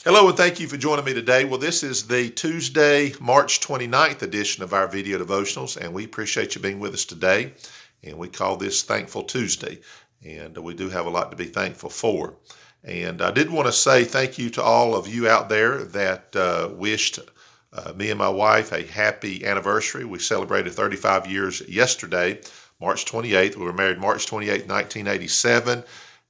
Hello and thank you for joining me today. Well, this is the Tuesday, March 29th edition of our video devotionals, and we appreciate you being with us today. And we call this Thankful Tuesday, and we do have a lot to be thankful for. And I did want to say thank you to all of you out there that wished me and my wife a happy anniversary. We celebrated 35 years yesterday, March 28th. We were married March 28th, 1987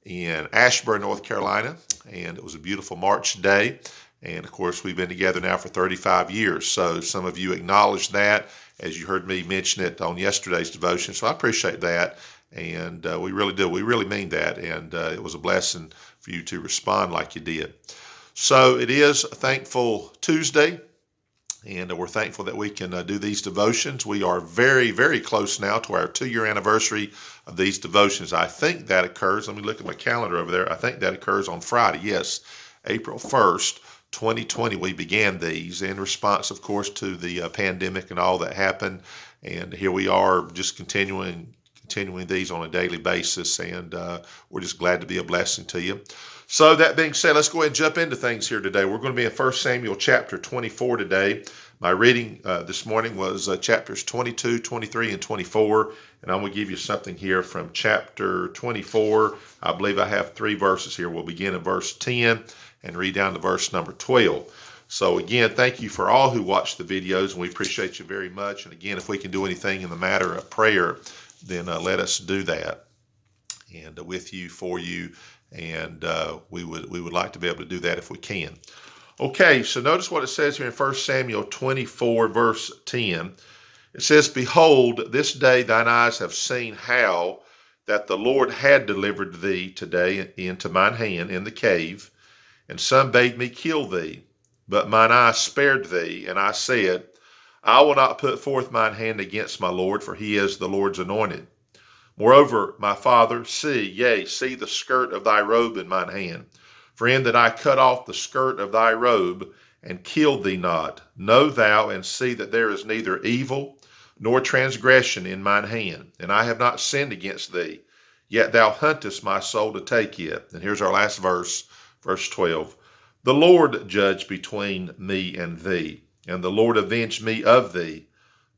in Ashburn, North Carolina, and it was a beautiful March day. And of course, we've been together now for 35 years. So some of you acknowledged that as you heard me mention it on yesterday's devotion. So I appreciate that. And we really do. We really mean that. And it was a blessing for you to respond like you did. So it is Thankful Tuesday. And we're thankful that we can do these devotions. We are very, very close now to our 2-year anniversary of these devotions. I think that occurs, let me look at my calendar over there. I think that occurs on Friday. Yes, April 1st, 2020, we began these in response, of course, to the pandemic and all that happened. And here we are just continuing these on a daily basis. And we're just glad to be a blessing to you. So that being said, let's go ahead and jump into things here today. We're going to be in 1 Samuel chapter 24 today. My reading this morning was chapters 22, 23, and 24. And I'm going to give you something here from chapter 24. I believe I have 3 verses here. We'll begin in verse 10 and read down to verse number 12. So again, thank you for all who watch the videos, and we appreciate you very much. And again, if we can do anything in the matter of prayer, then let us do that. And with you, for you, and we would like to be able to do that if we can. Okay, so notice what it says here in 1 Samuel 24, verse 10. It says, "Behold, this day thine eyes have seen how that the Lord had delivered thee today into mine hand in the cave, and some bade me kill thee. But mine eye spared thee, and I said, I will not put forth mine hand against my Lord, for he is the Lord's anointed. Moreover, my father, see the skirt of thy robe in mine hand. For in that I cut off the skirt of thy robe and killed thee not, know thou and see that there is neither evil nor transgression in mine hand, and I have not sinned against thee. Yet thou huntest my soul to take it." And here's our last verse, verse 12. "The Lord judge between me and thee, and the Lord avenge me of thee,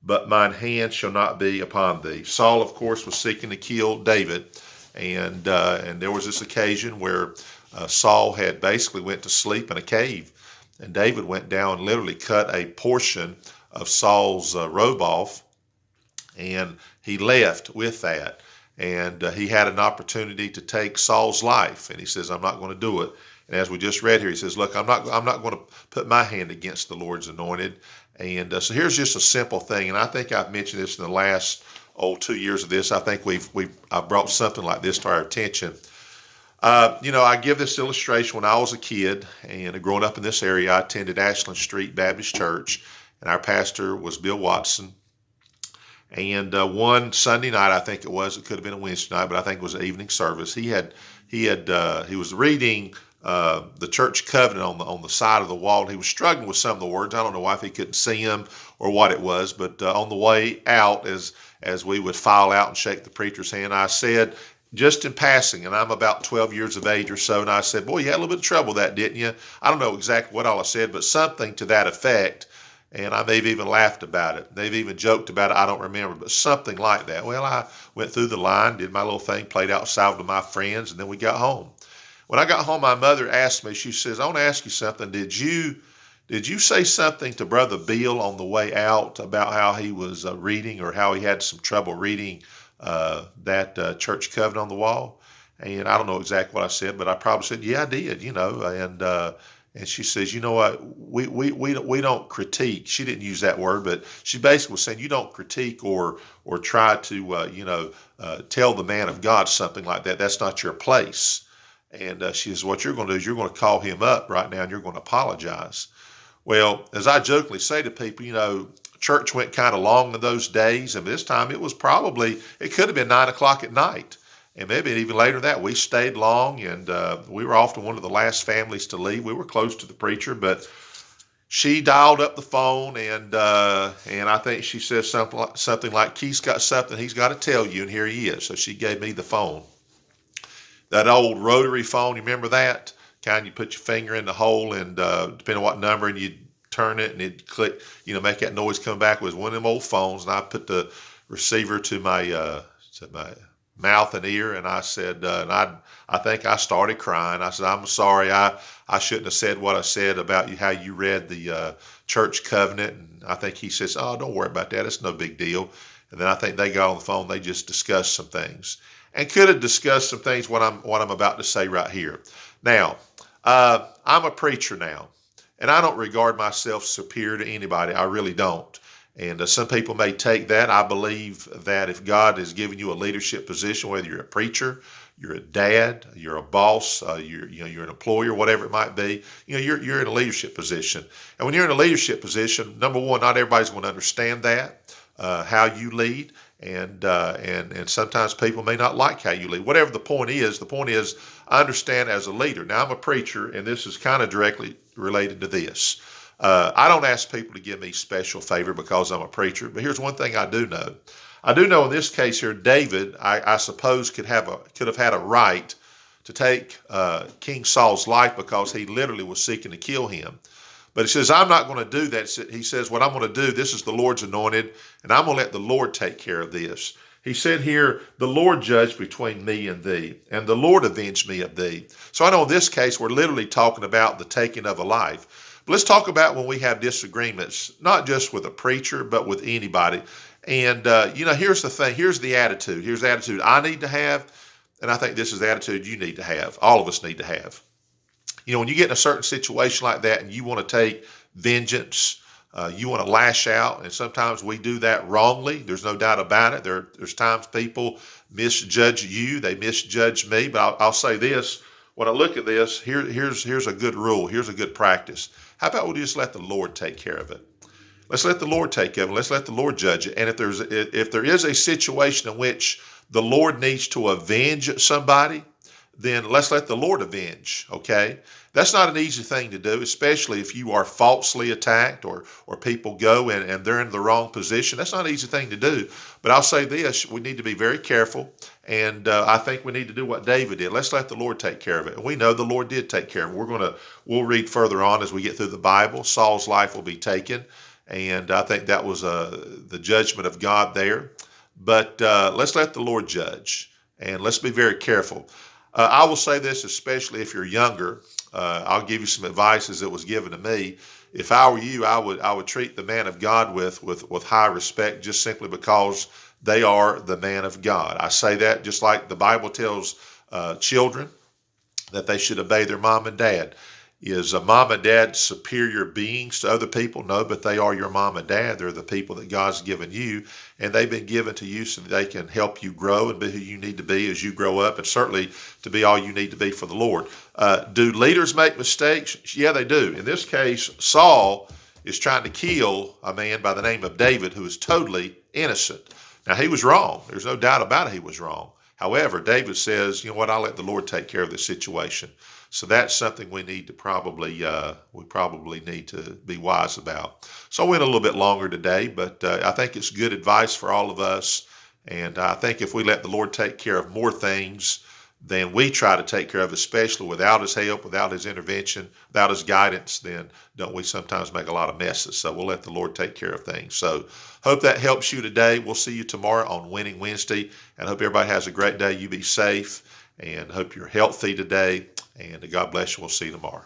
but mine hand shall not be upon thee." Saul, of course, was seeking to kill David, and there was this occasion where Saul had basically went to sleep in a cave, and David went down and literally cut a portion of Saul's robe off, and he left with that. And he had an opportunity to take Saul's life, and he says, "I'm not going to do it." And as we just read here, he says, "Look, I'm not going to put my hand against the Lord's anointed." And so here's just a simple thing, and I think I've mentioned this in the last 2 years of this. I think I've brought something like this to our attention. I give this illustration when I was a kid and growing up in this area. I attended Ashland Street Baptist Church, and our pastor was Bill Watson. And one Sunday night, I think it could have been a Wednesday night, but I think it was an evening service. He was reading the church covenant on the side of the wall. He was struggling with some of the words. I don't know why, if he couldn't see them or what it was, but on the way out, as we would file out and shake the preacher's hand, I said, just in passing, and I'm about 12 years of age or so, and I said, "Boy, you had a little bit of trouble with that, didn't you?" I don't know exactly what all I said, but something to that effect. And I may have even laughed about it. They've even joked about it. I don't remember, but something like that. Well, I went through the line, did my little thing, played outside with my friends, and then we got home. When I got home, my mother asked me, she says, "I want to ask you something. Did you say something to Brother Bill on the way out about how he was reading, or how he had some trouble reading that church covenant on the wall?" And I don't know exactly what I said, but I probably said, "Yeah, I did," and she says, "You know what, we don't critique." She didn't use that word, but she basically was saying, "You don't critique or try to tell the man of God something like that. That's not your place." And she says, "What you're going to do is you're going to call him up right now and you're going to apologize." Well, as I jokingly say to people, church went kind of long in those days, and this time it could have been 9 o'clock at night. And maybe even later than that, we stayed long, and we were often one of the last families to leave. We were close to the preacher, but she dialed up the phone, and I think she says something like, "Keith's got something he's got to tell you, and here he is." So she gave me the phone. That old rotary phone, you remember that? you put your finger in the hole and depending on what number, and you turn it and it click, make that noise come back. It was one of them old phones, and I put the receiver to my mouth and ear, and I said, and I think I started crying. I said, I'm sorry, I shouldn't have said what I said about how you read the church covenant. And I think he says, oh, don't worry about that. It's no big deal. And then I think they got on the phone. They just discussed some things, and could have discussed some things what I'm about to say right here. Now, I'm a preacher now, and I don't regard myself superior to anybody. I really don't. And some people may take that. I believe that if God has given you a leadership position, whether you're a preacher, you're a dad, you're a boss, you're an employer, whatever it might be, you're in a leadership position. And when you're in a leadership position, number one, not everybody's going to understand that, how you lead, and sometimes people may not like how you lead. Whatever the point is, I understand as a leader. Now, I'm a preacher, and this is kind of directly related to this. I don't ask people to give me special favor because I'm a preacher, but here's one thing I do know. I do know in this case here, David, I suppose could have had a right to take King Saul's life because he literally was seeking to kill him. But he says, I'm not going to do that. He says, what I'm going to do, this is the Lord's anointed, and I'm going to let the Lord take care of this. He said here, the Lord judge between me and thee, and the Lord avenge me of thee. So I know in this case, we're literally talking about the taking of a life. But let's talk about when we have disagreements, not just with a preacher, but with anybody. And, here's the thing. Here's the attitude. Here's the attitude I need to have, and I think this is the attitude you need to have. All of us need to have. When you get in a certain situation like that and you want to take vengeance, you want to lash out, and sometimes we do that wrongly. There's no doubt about it. There's times people misjudge you. They misjudge me. But I'll say this. When I look at this, here's a good rule. Here's a good practice. How about we just let the Lord take care of it? Let's let the Lord take care of it. Let's let the Lord judge it. And if there is a situation in which the Lord needs to avenge somebody, then let's let the Lord avenge, okay? That's not an easy thing to do, especially if you are falsely attacked or people go and they're in the wrong position. That's not an easy thing to do. But I'll say this, we need to be very careful, and I think we need to do what David did. Let's let the Lord take care of it. And we know the Lord did take care of it. We'll read further on as we get through the Bible. Saul's life will be taken, and I think that was the judgment of God there. But let's let the Lord judge, and let's be very careful. I will say this, especially if you're younger. I'll give you some advice as it was given to me. If I were you, I would treat the man of God with high respect, just simply because they are the man of God. I say that just like the Bible tells children that they should obey their mom and dad. Is a mom and dad superior beings to other people? No, but they are your mom and dad. They're the people that God's given you, and they've been given to you so that they can help you grow and be who you need to be as you grow up, and certainly to be all you need to be for the Lord. Do leaders make mistakes? Yeah, they do. In this case, Saul is trying to kill a man by the name of David who is totally innocent. Now, he was wrong. There's no doubt about it, he was wrong. However, David says, you know what, I'll let the Lord take care of this situation. So that's something we need to probably need to be wise about. So I went a little bit longer today, but I think it's good advice for all of us. And I think if we let the Lord take care of more things than we try to take care of, especially without his help, without his intervention, without his guidance, then don't we sometimes make a lot of messes? So we'll let the Lord take care of things. So hope that helps you today. We'll see you tomorrow on Winning Wednesday, and hope everybody has a great day. You be safe, and hope you're healthy today. And God bless you. We'll see you tomorrow.